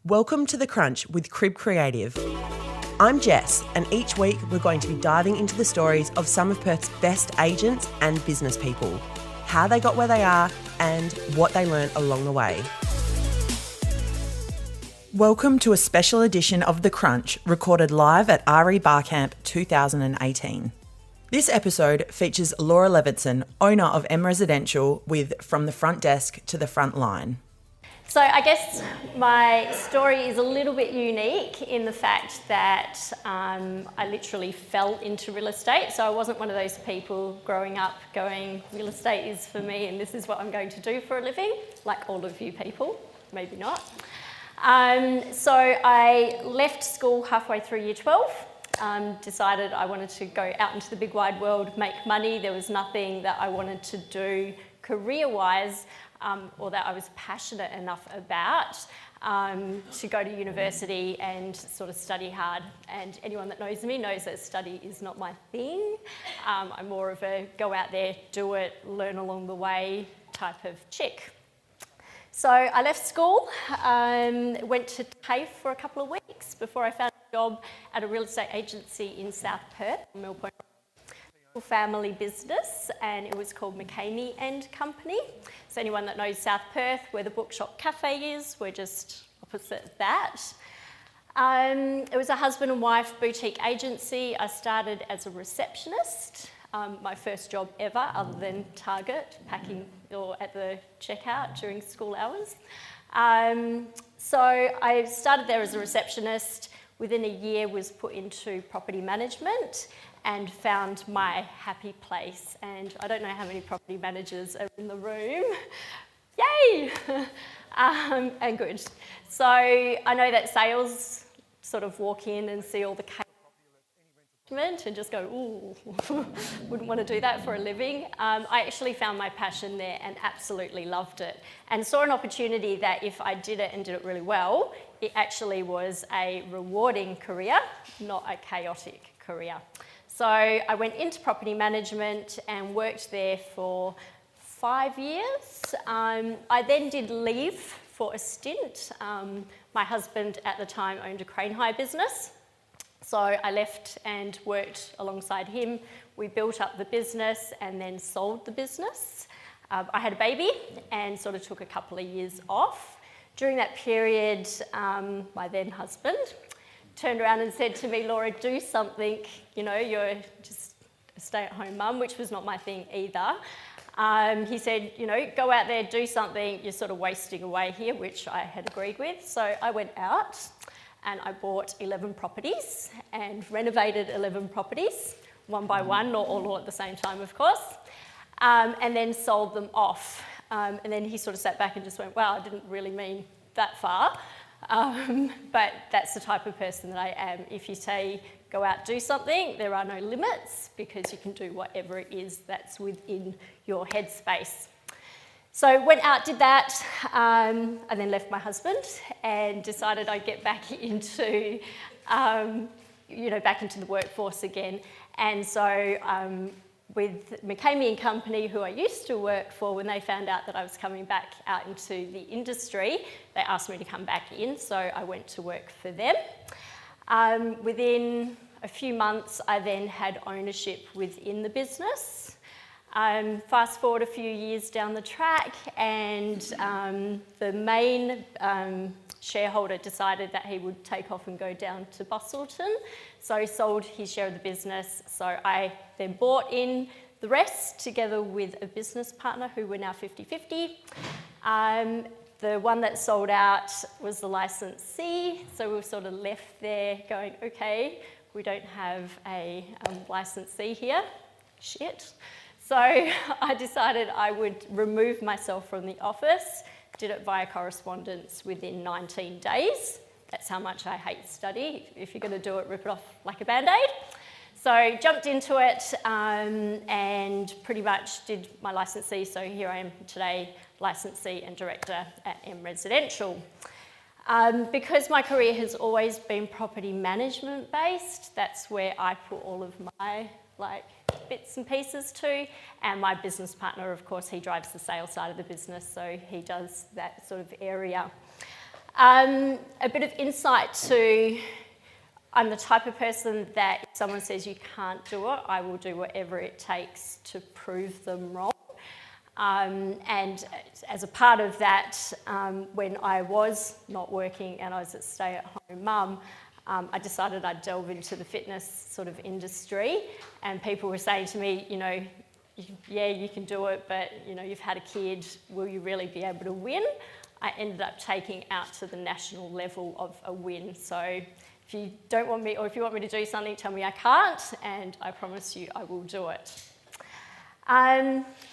Welcome to The Crunch with Crib Creative. I'm Jess, and each week we're going to be diving into the stories of some of Perth's best agents and business people, how they got where they are, and what they learned along the way. Welcome to a special edition of The Crunch, recorded live at REBar Camp 2018. This episode features Laura Levisohn, owner of M Residential, with From the Front Desk to the Front Line. So I guess my story is a little bit unique in the fact that I literally fell into real estate. So I wasn't one of those people growing up going, real estate is for me and this is what I'm going to do for a living, like all of you people, maybe not. So I left school halfway through year 12, decided I wanted to go out into the big wide world, make money. There was nothing that I wanted to do career-wise or that I was passionate enough about to go to university and sort of study hard. And anyone that knows me knows that study is not my thing. I'm more of a go out there, do it, learn along the way type of chick. So I left school, went to TAFE for a couple of weeks before I found a job at a real estate agency in South Perth, Millpoint. Family business, and it was called McCamey and Company. So anyone that knows South Perth, where the Bookshop Cafe is, we're just opposite that. It was a husband and wife boutique agency. I started as a receptionist, my first job ever, other than Target, packing or at the checkout during school hours. So I started there as a receptionist. Within a year was put into property management and found my happy place. And I don't know how many property managers are in the room. Yay! And good. So I know that sales sort of walk in and see all the and just go, ooh, wouldn't want to do that for a living. I actually found my passion there and absolutely loved it. And saw an opportunity that if I did it and did it really well, it actually was a rewarding career, not a chaotic career. So I went into property management and worked there for 5 years. I then did leave for a stint. My husband at the time owned a crane hire business. So I left and worked alongside him. We built up the business and then sold the business. I had a baby and sort of took a couple of years off. During that period, my then husband turned around and said to me, Laura, do something, you know, you're just a stay-at-home mum, which was not my thing either. He said, you know, go out there, do something, you're sort of wasting away here, which I had agreed with. So I went out and I bought 11 properties and renovated 11 properties, one by one, not all at the same time, of course, and then sold them off. And then he sort of sat back and just went, wow, I didn't really mean that far. But that's the type of person that I am. If you say, go out, do something, there are no limits because you can do whatever it is that's within your headspace. So went out, did that, and then left my husband and decided I'd get back into, back into the workforce again. And so with McCamey and Company, who I used to work for, when they found out that I was coming back out into the industry, they asked me to come back in, so I went to work for them. Within a few months, I then had ownership within the business. Fast forward a few years down the track, and the main shareholder decided that he would take off and go down to Busselton. So he sold his share of the business. So I then bought in the rest together with a business partner who were now 50-50. The one that sold out was the licensee. So we were sort of left there going, okay, we don't have a licensee here. Shit. So I decided I would remove myself from the office, did it via correspondence within 19 days. That's how much I hate study. If you're going to do it, rip it off like a Band-Aid. So jumped into it and pretty much did my licensee. So here I am today, licensee and director at M Residential. Because my career has always been property management based, that's where I put all of my bits and pieces to, and my business partner, of course, he drives the sales side of the business, so he does that sort of area. A bit of insight to, I'm the type of person that if someone says you can't do it, I will do whatever it takes to prove them wrong. And as a part of that, when I was not working and I was a stay-at-home mum, I decided I'd delve into the fitness sort of industry, and people were saying to me, you know, yeah, you can do it, but you know, you've had a kid, will you really be able to win? I ended up taking out to the national level of a win. So if you don't want me, or if you want me to do something, tell me I can't, and I promise you I will do it.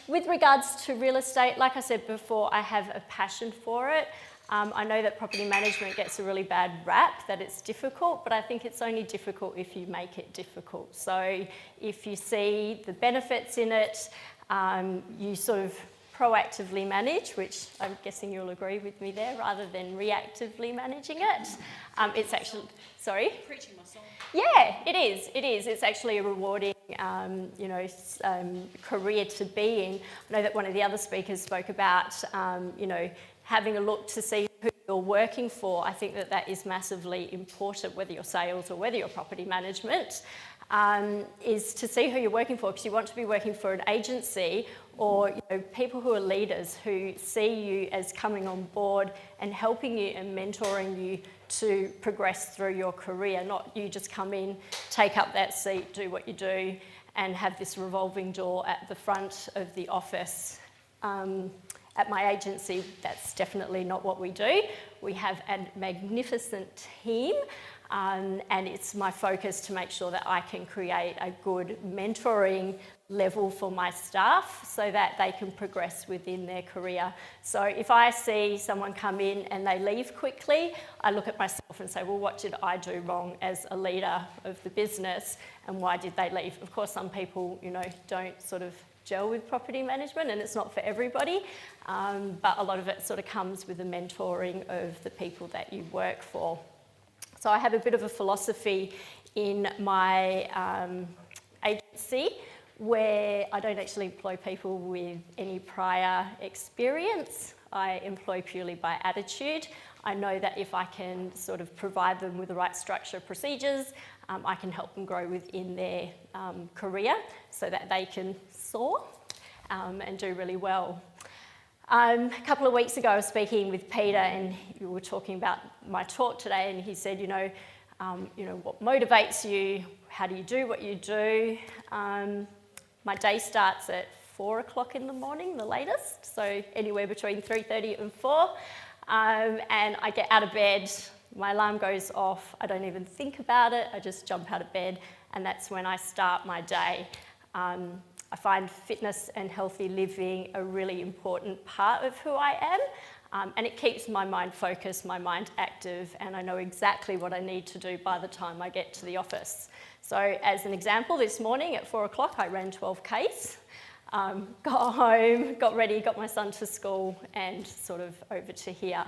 With regards to real estate, like I said before, I have a passion for it. I know that property management gets a really bad rap, that it's difficult, but I think it's only difficult if you make it difficult. So if you see the benefits in it, you sort of proactively manage, which I'm guessing you'll agree with me there, rather than reactively managing it. It's actually, sorry? Preaching my song. Yeah, it is. It is. It's actually a rewarding, career to be in. I know that one of the other speakers spoke about, having a look to see who you're working for. I think that that is massively important, whether you're sales or whether you're property management, is to see who you're working for, because you want to be working for an agency or people who are leaders who see you as coming on board and helping you and mentoring you to progress through your career, not you just come in, take up that seat, do what you do, and have this revolving door at the front of the office. At my agency, that's definitely not what we do. We have a magnificent team, and it's my focus to make sure that I can create a good mentoring level for my staff so that they can progress within their career. So if I see someone come in and they leave quickly, I look at myself and say, well, what did I do wrong as a leader of the business, and why did they leave? Of course, some people, don't sort of gel with property management, and it's not for everybody, but a lot of it sort of comes with the mentoring of the people that you work for. So I have a bit of a philosophy in my agency where I don't actually employ people with any prior experience. I employ purely by attitude. I know that if I can sort of provide them with the right structure, procedures, I can help them grow within their career so that they can soar and do really well. A couple of weeks ago, I was speaking with Peter, and we were talking about my talk today, and he said, what motivates you? How do you do what you do? My day starts at 4 o'clock in the morning, the latest, so anywhere between 3:30 and 4. And I get out of bed, my alarm goes off, I don't even think about it, I just jump out of bed, and that's when I start my day. I find fitness and healthy living a really important part of who I am, and it keeps my mind focused, my mind active, and I know exactly what I need to do by the time I get to the office. So as an example, this morning at 4 o'clock I ran 12 Ks, got home, got ready, got my son to school, and sort of over to here.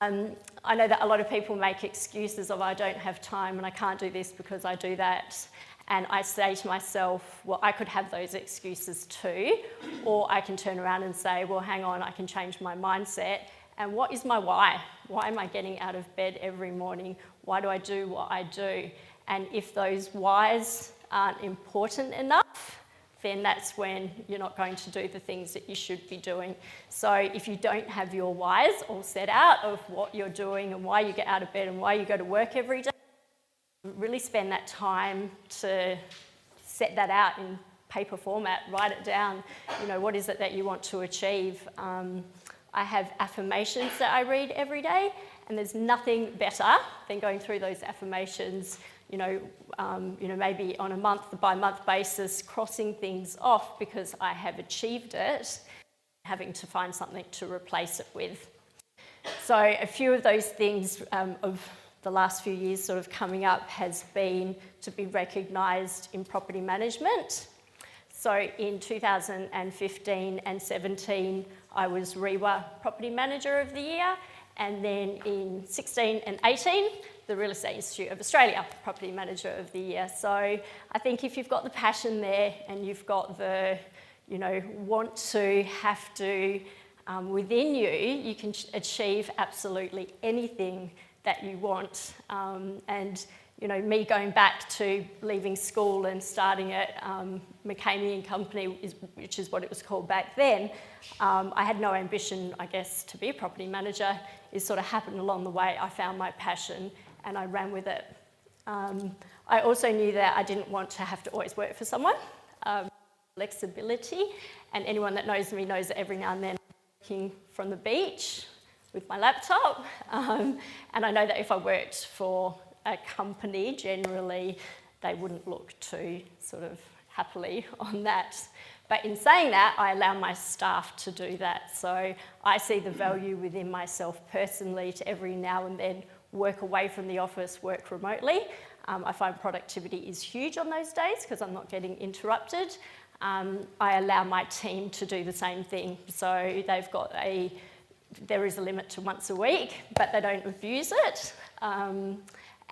I know that a lot of people make excuses of I don't have time and I can't do this because I do that. And I say to myself, well, I could have those excuses too, or I can turn around and say, well, hang on, I can change my mindset. And what is my why? Why am I getting out of bed every morning? Why do I do what I do? And if those whys aren't important enough, then that's when you're not going to do the things that you should be doing. So if you don't have your whys all set out of what you're doing and why you get out of bed and why you go to work every day, really spend that time to set that out in paper format, write it down, what is it that you want to achieve. I have affirmations that I read every day, and there's nothing better than going through those affirmations, maybe on a month-by-month basis, crossing things off because I have achieved it, having to find something to replace it with. So a few of those things of the last few years sort of coming up has been to be recognised in property management. So in 2015 and 17, I was REBar Property Manager of the Year, and then in 16 and 18, the Real Estate Institute of Australia Property Manager of the Year. So I think if you've got the passion there and you've got the, want to, have to, within you, you can achieve absolutely anything that you want. And you know, me going back to leaving school and starting at McCamey and Company, which is what it was called back then, I had no ambition, I guess, to be a property manager. It sort of happened along the way. I found my passion and I ran with it. I also knew that I didn't want to have to always work for someone. Flexibility, and anyone that knows me knows that every now and then I'm working from the beach with my laptop, and I know that if I worked for a company, generally they wouldn't look too sort of happily on that. But in saying that, I allow my staff to do that. So I see the value within myself personally to every now and then work away from the office, work remotely. I find productivity is huge on those days because I'm not getting interrupted. I allow my team to do the same thing. So they've got there is a limit to once a week, but they don't abuse it.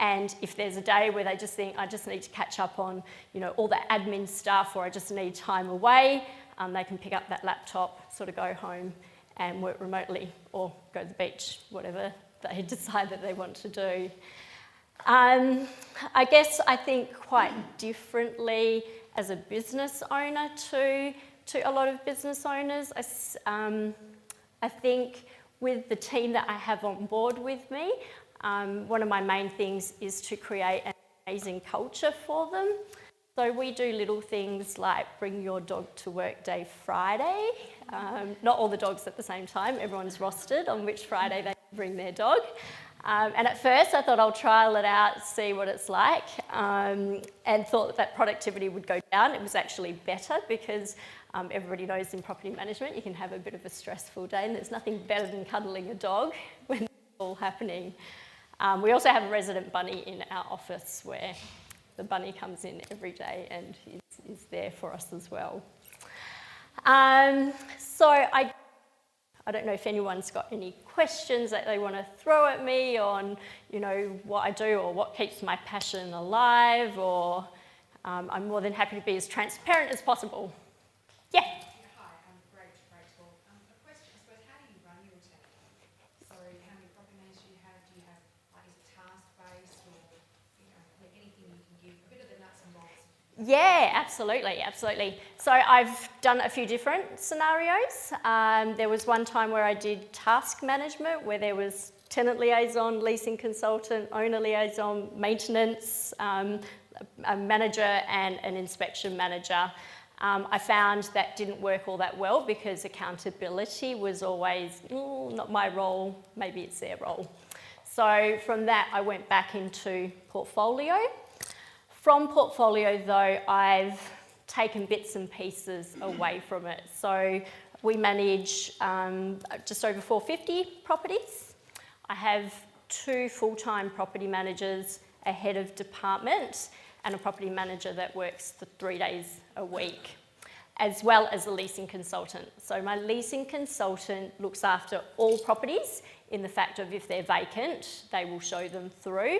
And if there's a day where they just think, I just need to catch up on, you know, all the admin stuff, or I just need time away, they can pick up that laptop, sort of go home and work remotely or go to the beach, whatever they decide that they want to do. I guess I think quite differently as a business owner to a lot of business owners. I think with the team that I have on board with me, one of my main things is to create an amazing culture for them. So we do little things like bring your dog to work day Friday. Not all the dogs at the same time, everyone's rostered on which Friday they bring their dog. And at first I thought I'll trial it out, see what it's like, and thought that productivity would go down. It was actually better because everybody knows in property management you can have a bit of a stressful day, and there's nothing better than cuddling a dog when it's all happening. We also have a resident bunny in our office where the bunny comes in every day and is there for us as well. So I don't know if anyone's got any questions that they want to throw at me on, you know, what I do or what keeps my passion alive, or I'm more than happy to be as transparent as possible. Yeah. Hi, great talk. A question, I suppose, how do you run your team? So how many property managers do you have? Do you have, like, is it task-based, or, you know, anything you can give, a bit of the nuts and bolts? Yeah, absolutely. So I've done a few different scenarios. There was one time where I did task management, where there was tenant liaison, leasing consultant, owner liaison, maintenance, a manager and an inspection manager. I found that didn't work all that well because accountability was always, not my role, maybe it's their role. So from that I went back into portfolio. From portfolio though, I've taken bits and pieces away from it. So we manage just over 450 properties. I have 2 full-time property managers, a head of department, and a property manager that works for 3 days a week, as well as a leasing consultant. So my leasing consultant looks after all properties in the fact of if they're vacant, they will show them through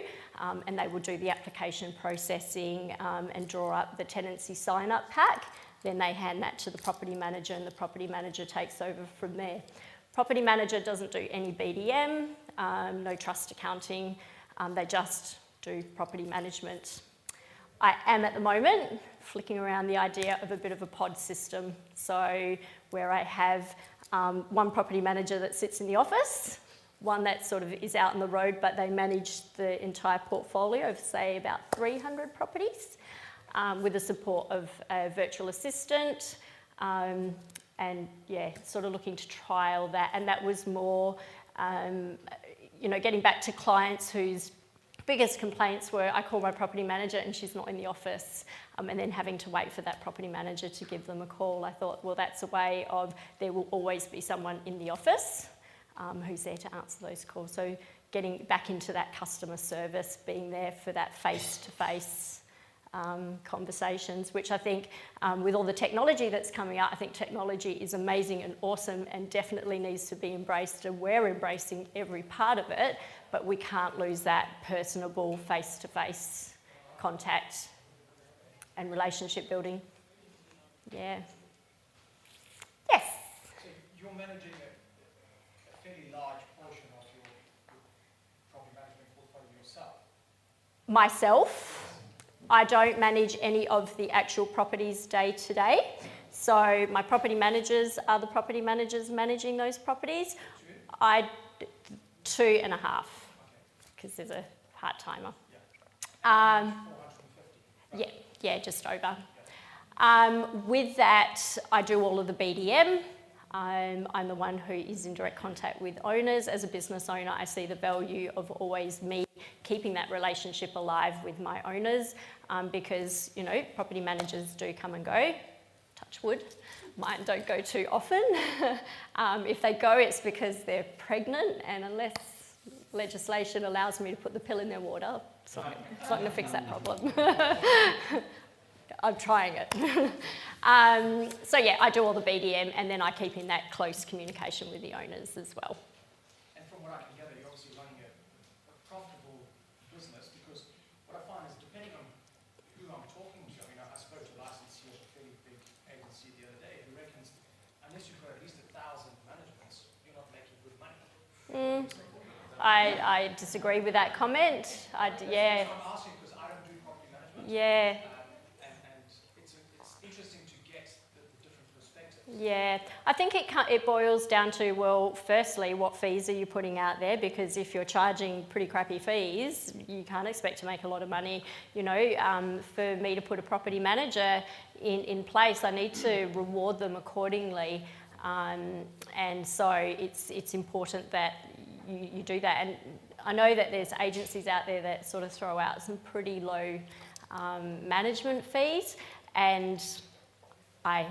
and they will do the application processing and draw up the tenancy sign-up pack. Then they hand that to the property manager and the property manager takes over from there. Property manager doesn't do any BDM, no trust accounting, they just do property management. I am at the moment flicking around the idea of a bit of a pod system. So where I have one property manager that sits in the office, one that sort of is out on the road, but they manage the entire portfolio of, say, about 300 properties with the support of a virtual assistant. And yeah, sort of looking to trial that. And that was more, getting back to clients whose biggest complaints were, I call my property manager and she's not in the office, and then having to wait for that property manager to give them a call. I thought, well, that's a way of, there will always be someone in the office who's there to answer those calls. So getting back into that customer service, being there for that face-to-face conversations, which I think with all the technology that's coming out, I think technology is amazing and awesome and definitely needs to be embraced, and we're embracing every part of it, but we can't lose that personable face-to-face contact and relationship building. Yeah. Yes? So you're managing fairly large portion of your property management portfolio yourself? Myself, I don't manage any of the actual properties day to day. So my property managers are the property managers managing those properties. I 2.5, because there's a part-timer. Yeah, just over. With that, I do all of the BDM. I'm the one who is in direct contact with owners. As a business owner, I see the value of always me keeping that relationship alive with my owners, because, you know, property managers do come and go. Touch wood. Mine don't go too often. If they go, it's because they're pregnant, and unless legislation allows me to put the pill in their water, it's not going to fix that problem. I'm trying it. So yeah, I do all the BDM, and then I keep in that close communication with the owners as well. And from what I can gather, you're obviously running a profitable business, because what I find is, depending on who I'm talking to, I mean, I spoke to a licensee of a fairly big agency the other day who reckons unless you've got at least 1,000 managements, you're not making good money. I disagree with that comment. Yeah. So I'm asking because I don't do property management. Yeah. And it's interesting to get the different perspectives. Yeah, I think it boils down to, well, firstly, what fees are you putting out there? Because if you're charging pretty crappy fees, you can't expect to make a lot of money. You know, for me to put a property manager in place, I need to reward them accordingly. And so it's important that you do that. And I know that there's agencies out there that sort of throw out some pretty low management fees, and I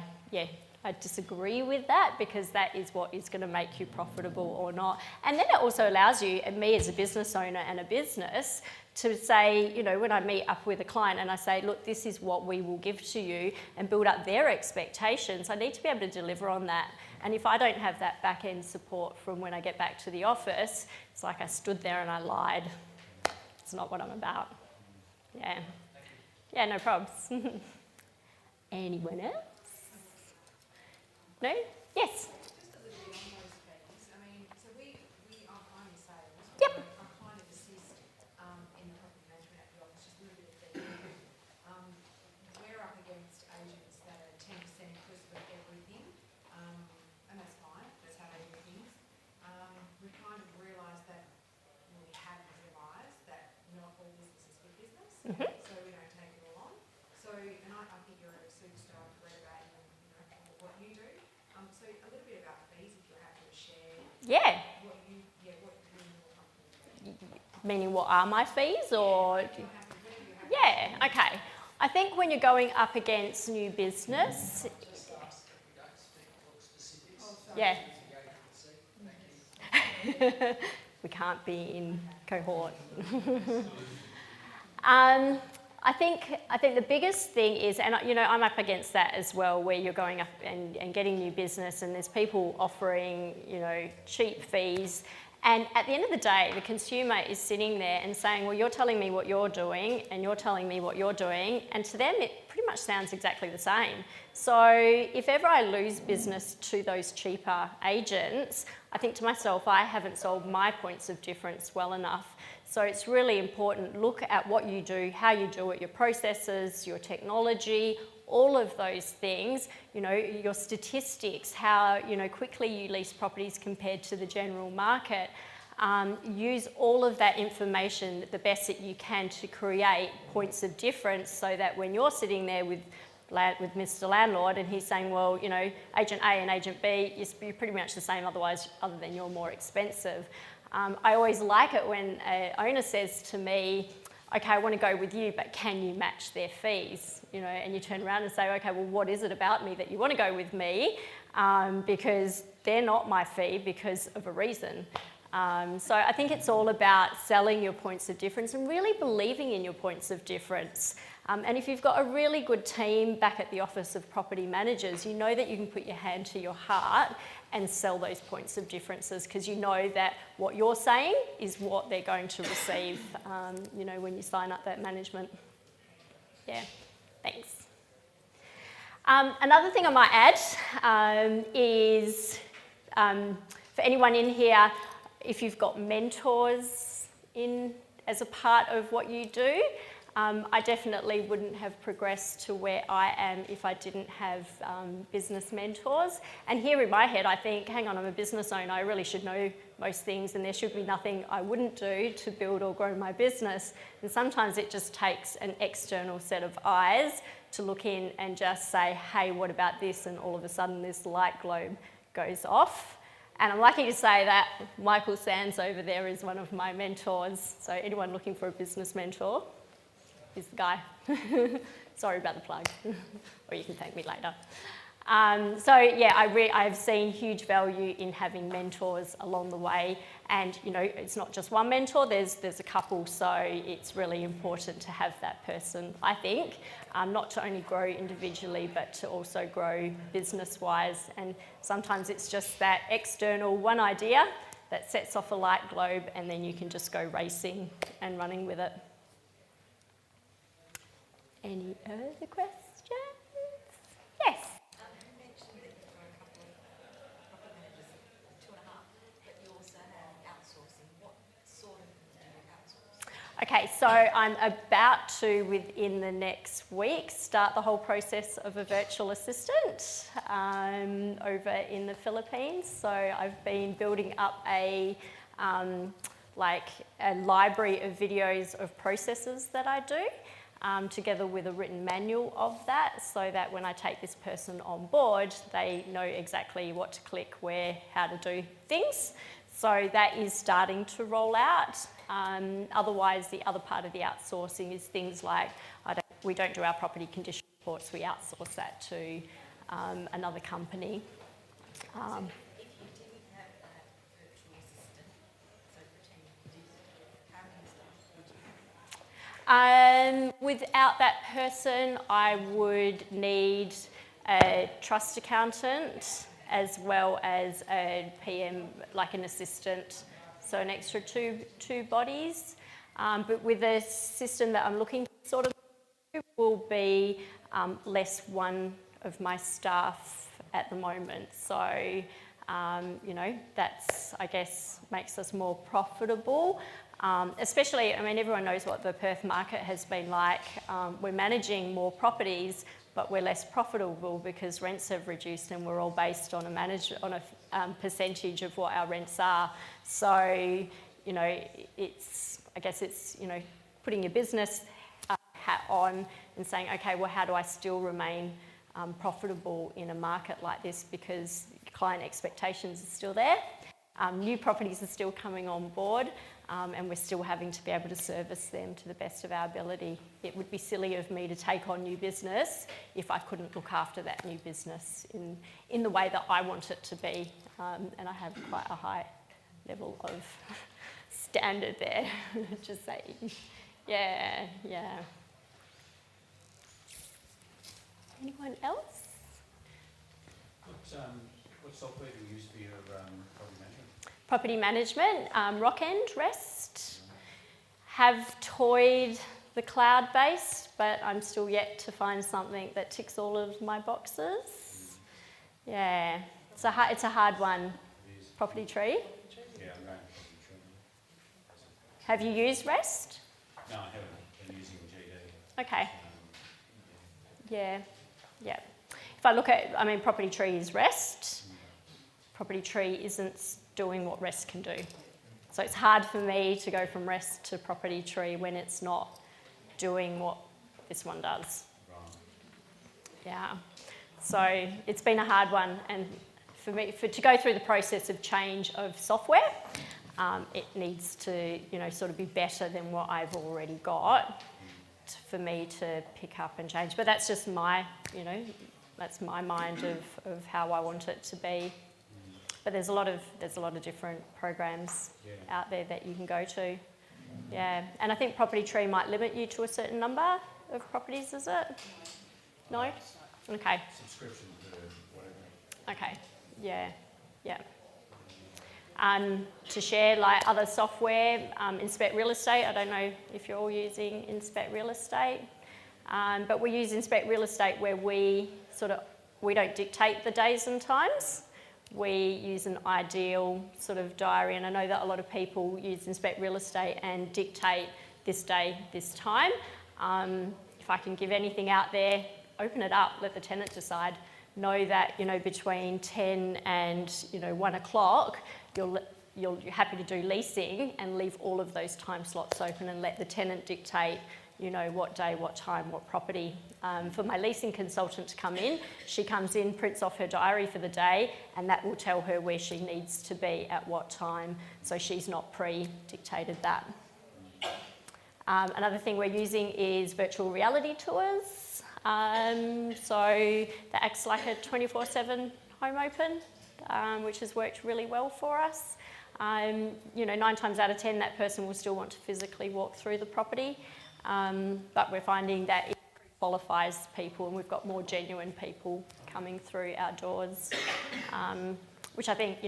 disagree with that, because that is what is going to make you profitable or not. And then it also allows you, and me as a business owner and a business, to say, you know, when I meet up with a client and I say, look, this is what we will give to you, and build up their expectations, I need to be able to deliver on that. And if I don't have that back-end support from when I get back to the office, it's like I stood there and I lied. It's not what I'm about. Yeah. Yeah, no probs. Anyone else? No? Yes? Just a little bit on those fees. I mean, so I'm in sales. Yep. I kind of assist in the property management at the office, just a little bit of feedback. We're up against agents that are 10% inclusive of everything, and that's fine. That's how they do things. We kind of realised that we have realised that not all business is good business, so we don't take it all on. So, and I think you're a superstar for REBar and, you know, what you do. So a little bit about fees, if you're happy to share. Yeah. What you and your company do. Meaning, what are my fees, or? If you're happy, whatever you're happy. Yeah, okay. I think when you're going up against new business, Just ask that we don't speak about specifics. Oh, sorry. yeah, Thank you. we can't be in cohort. I think the biggest thing is, and you know, I'm up against that as well, where you're going up and getting new business, and there's people offering, you know, cheap fees. And at the end of the day, the consumer is sitting there and saying, well, you're telling me what you're doing, and you're telling me what you're doing, and to them it pretty much sounds exactly the same. So if ever I lose business to those cheaper agents, I think to myself, I haven't sold my points of difference well enough. So it's really important, look at what you do, how you do it, your processes, your technology, all of those things, you know, your statistics, how, you know, quickly you lease properties compared to the general market. Use all of that information the best that you can to create points of difference, so that when you're sitting there with Mr. Landlord and he's saying, well, you know, agent A and agent B, you're pretty much the same otherwise, other than you're more expensive. I always like it when an owner says to me, okay, I want to go with you, but can you match their fees? You know, and you turn around and say, okay, well, what is it about me that you want to go with me? Because they're not my fee because of a reason. So I think it's all about selling your points of difference and really believing in your points of difference. And if you've got a really good team back at the Office of Property Managers, you know that you can put your hand to your heart and sell those points of differences, because you know that what you're saying is what they're going to receive, you know, when you sign up that management. Yeah, thanks. Another thing I might add is For anyone in here, if you've got mentors in as a part of what you do, I definitely wouldn't have progressed to where I am if I didn't have business mentors. And here in my head, I think, hang on, I'm a business owner, I really should know most things, and there should be nothing I wouldn't do to build or grow my business. And sometimes it just takes an external set of eyes to look in and just say, hey, what about this? And all of a sudden this light globe goes off. And I'm lucky to say that Michael Sands over there is one of my mentors. So anyone looking for a business mentor is the guy. Sorry about the plug, or you can thank me later. So yeah, I've seen huge value in having mentors along the way, and you know, it's not just one mentor, there's a couple, so it's really important to have that person, I think, not to only grow individually, but to also grow business-wise. And sometimes it's just that external one idea that sets off a light globe, and then you can just go racing and running with it. Any other questions? Yes? You mentioned that you've got a couple of property managers, 2.5, but you also have outsourcing. What sort of things do you outsource? Okay, so I'm about to, within the next week, start the whole process of a virtual assistant over in the Philippines. So I've been building up a library of videos of processes that I do. Together with a written manual of that, so that when I take this person on board, they know exactly what to click, where, how to do things. So that is starting to roll out. Otherwise, the other part of the outsourcing is things like, we don't do our property condition reports, we outsource that to another company. If you didn't have a virtual assistant, so pretend you did, how many staff would you have? Without that person, I would need a trust accountant as well as a PM, like an assistant, so an extra two bodies. But with the system that I'm looking to sort of do will be less one of my staff at the moment. So, you know, that's, I guess, makes us more profitable. Especially, I mean, everyone knows what the Perth market has been like. We're managing more properties, but we're less profitable because rents have reduced, and we're all based on a percentage of what our rents are. So, you know, I guess it's, you know, putting your business hat on and saying, okay, well, how do I still remain profitable in a market like this, because client expectations are still there. New properties are still coming on board, and we're still having to be able to service them to the best of our ability. It would be silly of me to take on new business if I couldn't look after that new business in the way that I want it to be. And I have quite a high level of standard there, just saying. Yeah. Anyone else? What software do you use for your Property property management? management, Rockend, Rest. Have toyed the cloud-based, but I'm still yet to find something that ticks all of my boxes. Yeah, it's a hard one. Property Tree. Yeah, I'm going for Property Tree. Have you used Rest? No, I haven't been using GD. Okay. Yeah. If I look at, I mean, Property Tree is Rest. Property Tree isn't doing what Rest can do. So it's hard for me to go from Rest to Property Tree when it's not doing what this one does. Right. Yeah. So it's been a hard one, and for me, to go through the process of change of software, it needs to, you know, sort of be better than what I've already got for me to pick up and change. But that's just my, you know, that's my mind of how I want it to be. But there's a lot of different programs out there that you can go to. Yeah, and I think Property Tree might limit you to a certain number of properties, is it? No? Okay. Subscription to whatever. Okay, yeah. To share like other software, Inspect Real Estate. I don't know if you're all using Inspect Real Estate, but we use Inspect Real Estate where we don't dictate the days and times. we use an ideal sort of diary, and I know that a lot of people use Inspect Real Estate and dictate this day, this time. If I can give anything out there, open it up, let the tenant decide. Know that, between 10 and, 1 o'clock, you're happy to do leasing and leave all of those time slots open and let the tenant dictate, what day, what time, what property. For my leasing consultant to come in, she comes in, prints off her diary for the day, and that will tell her where she needs to be at what time, so she's not pre-dictated that. Another thing we're using is virtual reality tours. So that acts like a 24/7 home open, which has worked really well for us. 9 times out of 10, that person will still want to physically walk through the property, but we're finding that it qualifies people, and we've got more genuine people coming through our doors, which I think,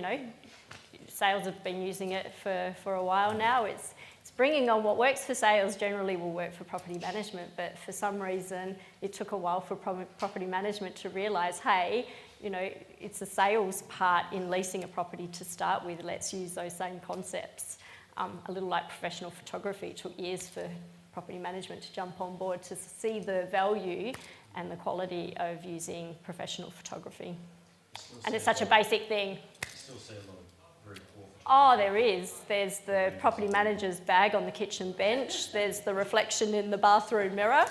sales have been using it for a while now. It's bringing on what works for sales generally will work for property management, but for some reason it took a while for property management to realise, hey, it's the sales part in leasing a property to start with. Let's use those same concepts. A little like professional photography, it took years for property management to jump on board to see the value and the quality of using professional photography. And it's such a basic thing. Still see a lot of very poor. Oh, there is. There's the property manager's bag on the kitchen bench. There's the reflection in the bathroom mirror.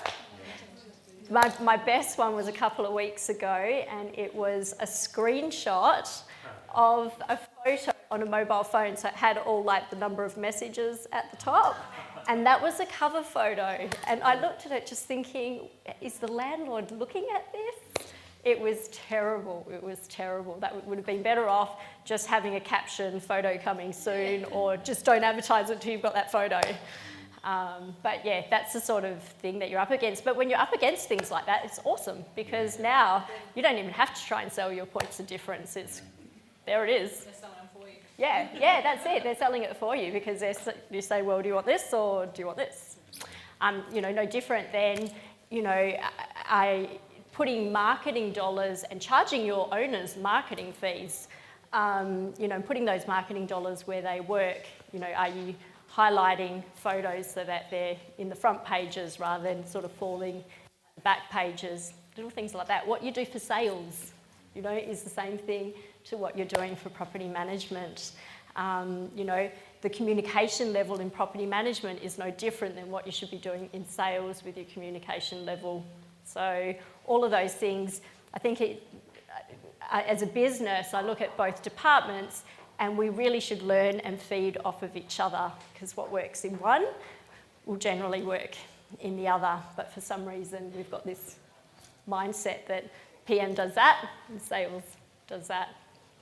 My best one was a couple of weeks ago, and it was a screenshot of a photo on a mobile phone. So it had all the number of messages at the top, and that was a cover photo. And I looked at it just thinking, is the landlord looking at this? It was terrible. It was terrible. That would have been better off just having a caption, photo coming soon, or just don't advertise it until you've got that photo. But yeah, that's the sort of thing that you're up against. But when you're up against things like that, it's awesome, because now you don't even have to try and sell your points of difference. There it is. They're selling it for you. Yeah, that's it. They're selling it for you, because you say, well, do you want this or do you want this? No different than, putting marketing dollars and charging your owners marketing fees, putting those marketing dollars where they work. Are you highlighting photos so that they're in the front pages rather than sort of falling at the back pages, little things like that. What you do for sales, is the same thing to what you're doing for property management. The communication level in property management is no different than what you should be doing in sales with your communication level. So all of those things, I think as a business, I look at both departments, and we really should learn and feed off of each other, because what works in one will generally work in the other. But for some reason, we've got this mindset that PM does that and sales does that.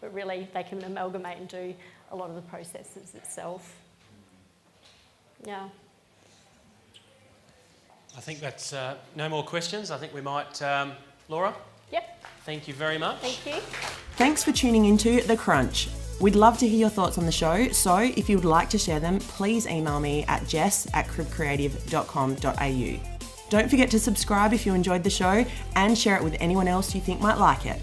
But really, they can amalgamate and do a lot of the processes itself. Yeah. I think that's no more questions. I think we might, Laura? Yep. Thank you very much. Thank you. Thanks for tuning into The Crunch. We'd love to hear your thoughts on the show, so if you would like to share them, please email me at jess@cribcreative.com.au. Don't forget to subscribe if you enjoyed the show, and share it with anyone else you think might like it.